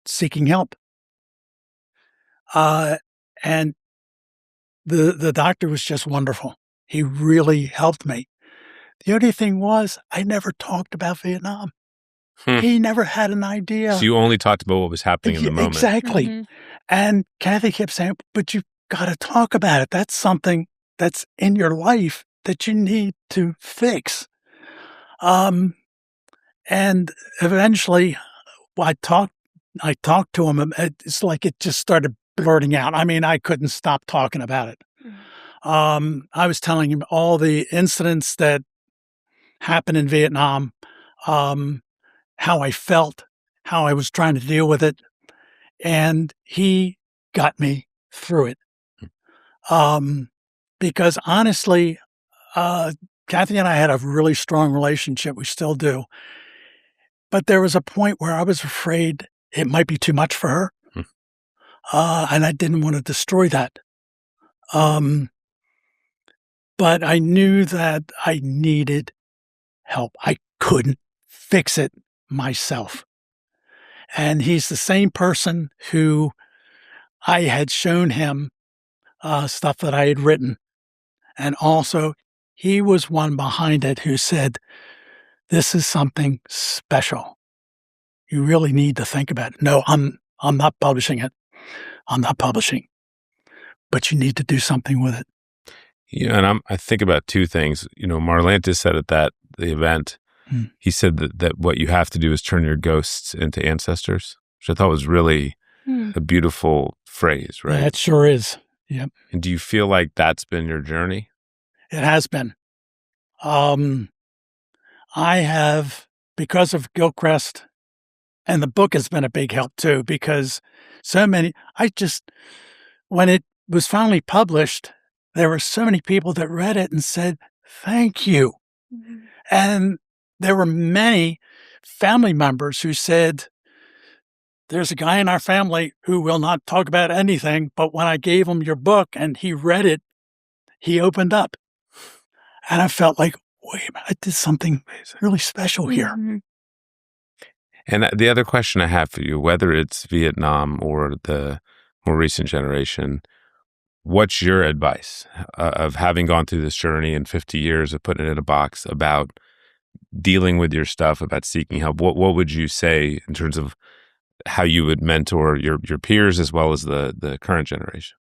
seeking help. And the doctor was just wonderful. He really helped me. The only thing was, I never talked about Vietnam. He never had an idea. So you only talked about what was happening in the moment. Exactly. Mm-hmm. And Kathy kept saying, but you've got to talk about it. That's something that's in your life that you need to fix. And eventually I talked to him. It's like it just started blurting out. I mean, I couldn't stop talking about it. I was telling him all the incidents that happened in Vietnam, how I felt, how I was trying to deal with it, and he got me through it. Because honestly, Kathy and I had a really strong relationship. We still do. But there was a point where I was afraid it might be too much for her. And I didn't want to destroy that. But I knew that I needed help. I couldn't fix it myself. And he's the same person who I had shown him stuff that I had written. And also, he was one behind it who said, this is something special. You really need to think about it. No, I'm not publishing it. I'm not publishing. But you need to do something with it. Yeah, and I think about two things. Marlantis said at the event, he said that what you have to do is turn your ghosts into ancestors, which I thought was really a beautiful phrase, right? Yeah, it sure is. Yep. And do you feel like that's been your journey? It has been. I have, because of Gilchrist, and the book has been a big help too, because when it was finally published, there were so many people that read it and said, thank you. And there were many family members who said, there's a guy in our family who will not talk about anything, but when I gave him your book and he read it, he opened up. And I felt like, wait a minute, I did something really special here. And the other question I have for you, whether it's Vietnam or the more recent generation, what's your advice of having gone through this journey in 50 years of putting it in a box about dealing with your stuff, about seeking help? What would you say in terms of how you would mentor your peers as well as the current generation?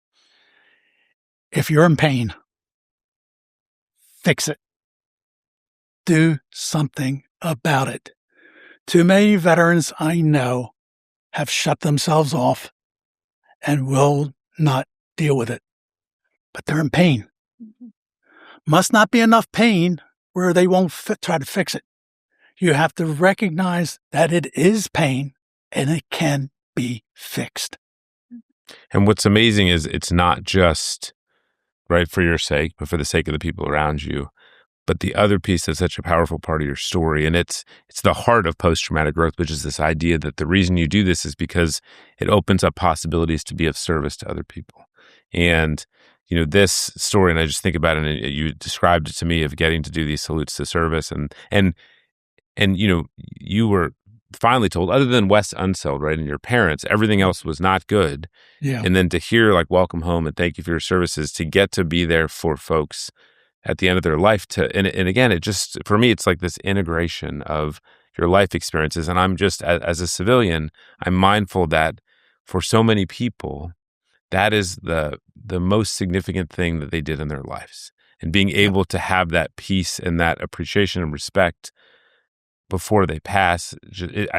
If you're in pain, fix it. Do something about it. Too many veterans I know have shut themselves off and will not deal with it. But they're in pain. Must not be enough pain where they won't try to fix it. You have to recognize that it is pain and it can be fixed. And what's amazing is it's not just right for your sake, but for the sake of the people around you. But the other piece that's such a powerful part of your story, and it's the heart of post-traumatic growth, which is this idea that the reason you do this is because it opens up possibilities to be of service to other people. And this story, and I just think about it, and you described it to me of getting to do these salutes to service, and you were finally told, other than Wes Unseld, right, and your parents, everything else was not good. Yeah. And then to hear like welcome home and thank you for your services, to get to be there for folks at the end of their life, and again, it just, for me, it's like this integration of your life experiences. And I'm just, as a civilian, I'm mindful that for so many people, that is the most significant thing that they did in their lives. And being able to have that peace and that appreciation and respect before they pass,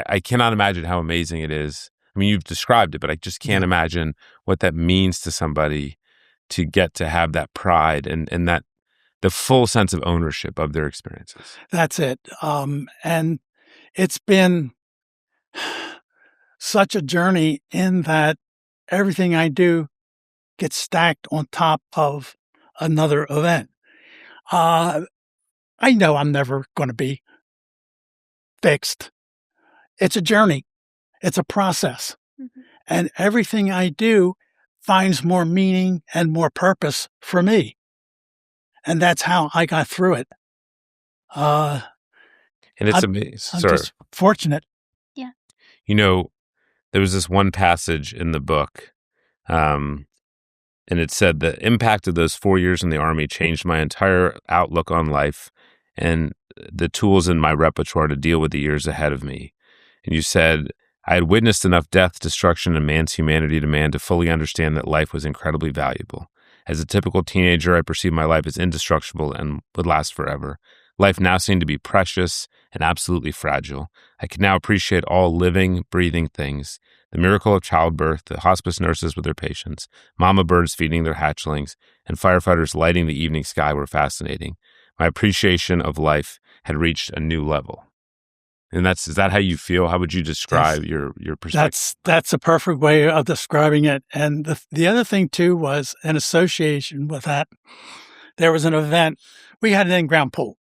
I cannot imagine how amazing it is. I mean, you've described it, but I just can't imagine what that means to somebody to get to have that pride and that the full sense of ownership of their experiences. That's it. And it's been such a journey in that everything I do gets stacked on top of another event. I know I'm never going to be fixed. It's a journey. It's a process. And everything I do finds more meaning and more purpose for me. And that's how I got through it. And it's amazing. I'm just fortunate. Yeah. There was this one passage in the book, and it said, the impact of those 4 years in the Army changed my entire outlook on life and the tools in my repertoire to deal with the years ahead of me. And you said, I had witnessed enough death, destruction, and man's humanity to man to fully understand that life was incredibly valuable. As a typical teenager, I perceived my life as indestructible and would last forever. Life now seemed to be precious and absolutely fragile. I could now appreciate all living, breathing things. The miracle of childbirth, the hospice nurses with their patients, mama birds feeding their hatchlings, and firefighters lighting the evening sky were fascinating. My appreciation of life had reached a new level. And is that how you feel? How would you describe your perspective? That's a perfect way of describing it. And the other thing too was in association with that, there was an event. We had an in-ground pool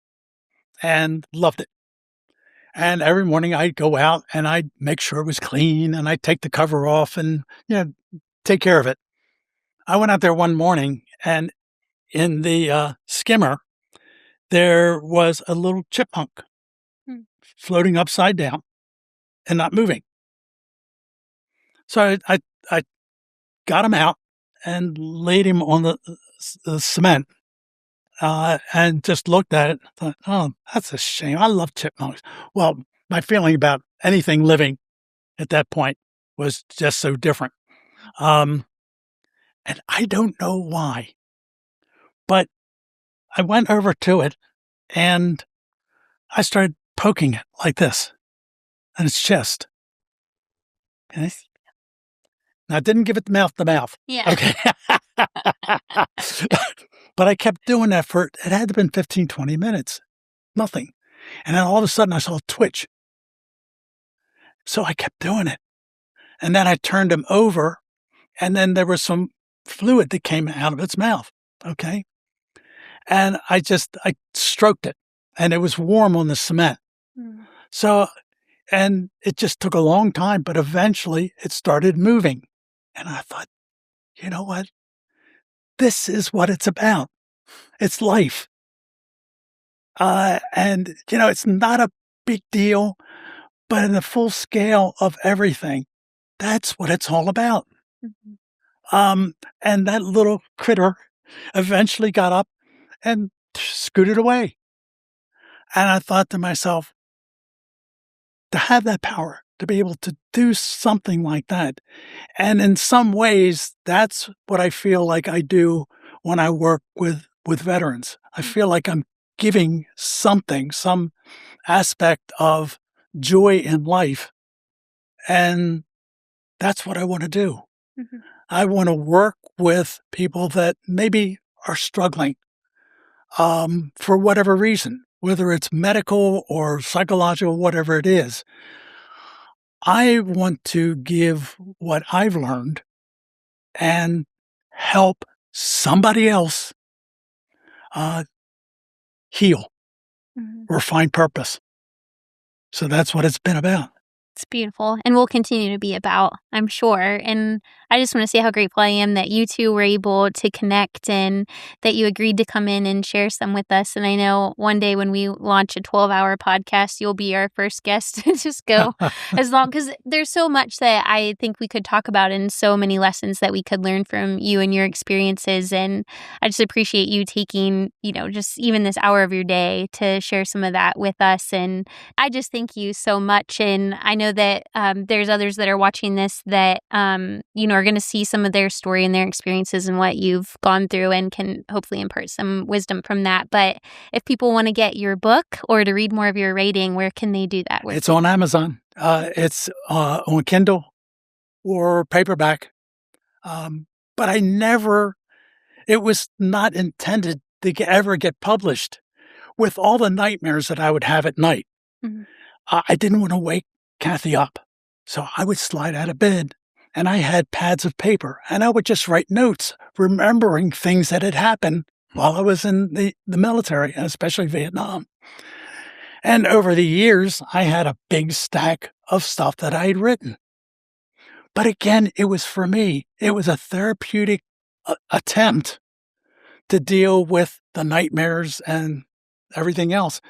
and loved it. And every morning I'd go out and I'd make sure it was clean and I'd take the cover off and, take care of it. I went out there one morning and in the skimmer, there was a little chipmunk floating upside down and not moving. So I got him out and laid him on the cement and just looked at it and thought, oh, that's a shame. I love chipmunks. Well, my feeling about anything living at that point was just so different. And I don't know why, but I went over to it and I started poking it like this on its chest. Okay. Now, I didn't give it the mouth to mouth. Yeah. Okay. But I kept doing that it had to have been 15, 20 minutes. Nothing. And then all of a sudden I saw a twitch. So I kept doing it. And then I turned him over and then there was some fluid that came out of its mouth. Okay. And I stroked it and it was warm on the cement. Mm. So, and it just took a long time, but eventually it started moving. And I thought, you know what? This is what it's about. It's life. And, it's not a big deal, but in the full scale of everything, that's what it's all about. Mm-hmm. And that little critter eventually got up and scooted away. And I thought to myself, to have that power, to be able to do something like that. And in some ways, that's what I feel like I do when I work with veterans. I feel like I'm giving something, some aspect of joy in life. And that's what I want to do. Mm-hmm. I want to work with people that maybe are struggling for whatever reason, whether it's medical or psychological, whatever it is. I want to give what I've learned and help somebody else heal or find purpose. So that's what it's been about. It's beautiful and will continue to be about, I'm sure. And I just want to say how grateful I am that you two were able to connect and that you agreed to come in and share some with us. And I know one day when we launch a 12-hour podcast, you'll be our first guest to just go as long, because there's so much that I think we could talk about and so many lessons that we could learn from you and your experiences. And I just appreciate you taking, just even this hour of your day to share some of that with us. And I just thank you so much. And I know that there's others that are watching this that, are going to see some of their story and their experiences and what you've gone through and can hopefully impart some wisdom from that. But if people want to get your book or to read more of your writing, where can they do that? It's on Amazon. It's on Kindle or paperback. But it was not intended to ever get published. With all the nightmares that I would have at night, I didn't want to wake Kathy up. So I would slide out of bed and I had pads of paper and I would just write notes, remembering things that had happened while I was in the military, and especially Vietnam. And over the years, I had a big stack of stuff that I had written. But again, it was for me. It was a therapeutic attempt to deal with the nightmares and everything else.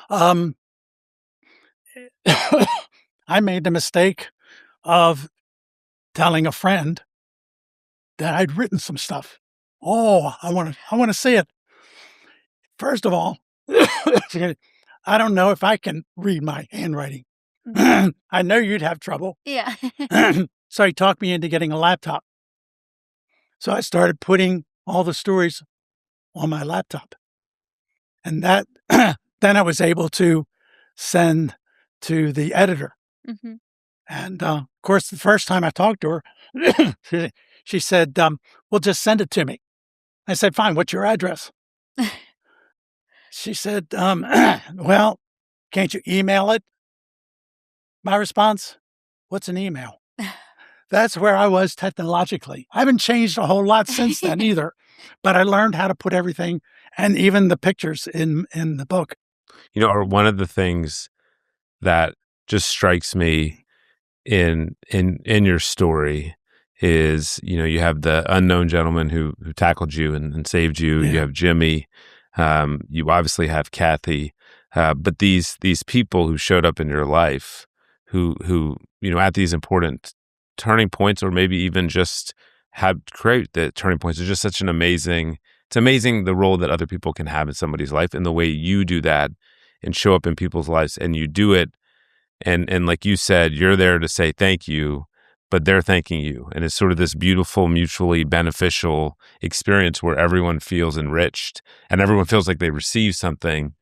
I made the mistake of telling a friend that I'd written some stuff. Oh, I want to see it. First of all, I don't know if I can read my handwriting. I know you'd have trouble. Yeah. So he talked me into getting a laptop. So I started putting all the stories on my laptop. And that then I was able to send to the editor. Mm-hmm. And of course, the first time I talked to her, she said, well, just send it to me. I said, fine, what's your address? She said, well, can't you email it? My response, what's an email? That's where I was technologically. I haven't changed a whole lot since then either, but I learned how to put everything and even the pictures in the book. Or one of the things that just strikes me in your story is, you have the unknown gentleman who tackled you and saved you. Yeah. You have Jimmy. You obviously have Kathy. But these people who showed up in your life who at these important turning points, or maybe even just have create the turning points, is just such an amazing. It's amazing the role that other people can have in somebody's life, and the way you do that and show up in people's lives, and you do it. And like you said, you're there to say thank you, but they're thanking you. And it's sort of this beautiful, mutually beneficial experience where everyone feels enriched and everyone feels like they received something,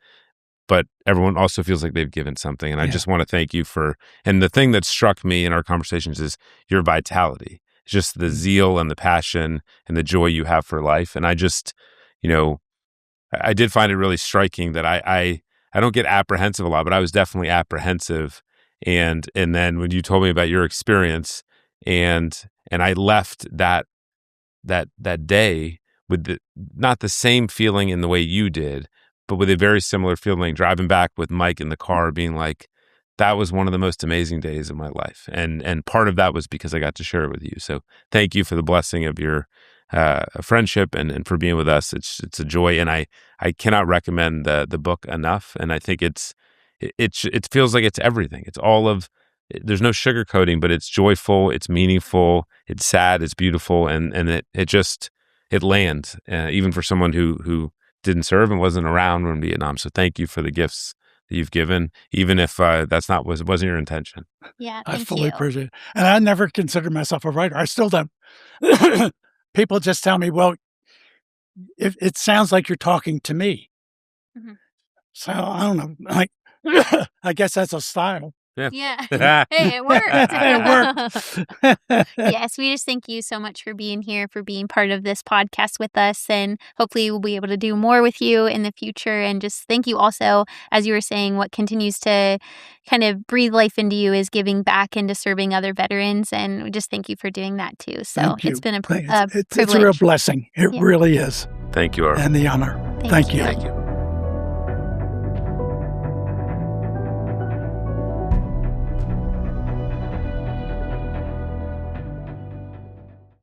but everyone also feels like they've given something. And I just want to thank you and the thing that struck me in our conversations is your vitality. It's just the zeal and the passion and the joy you have for life. And I just, I did find it really striking that I don't get apprehensive a lot, but I was definitely apprehensive. And then when you told me about your experience, and I left that day with not the same feeling in the way you did, but with a very similar feeling, driving back with Mike in the car, being like, that was one of the most amazing days of my life. And part of that was because I got to share it with you. So thank you for the blessing of your friendship and for being with us. It's a joy, and I cannot recommend the book enough. And I think it feels like it's everything. It's all of. There's no sugarcoating, but it's joyful, it's meaningful, it's sad, it's beautiful, and it lands even for someone who didn't serve and wasn't around when Vietnam. So thank you for the gifts that you've given, even if wasn't your intention. Yeah, I thank fully you. appreciate it. And I never considered myself a writer. I still don't. People just tell me, well, it sounds like you're talking to me. Mhm. So I don't know. Like, I guess that's a style. Yeah. Hey, it worked. It worked. Yes, we just thank you so much for being here, for being part of this podcast with us. And hopefully we'll be able to do more with you in the future. And just thank you also, as you were saying, what continues to kind of breathe life into you is giving back into serving other veterans. And we just thank you for doing that too. So Thank you. it's been a It's privilege. a real blessing. It really is. Thank you, Art. And the honor. Thank you. Thank you.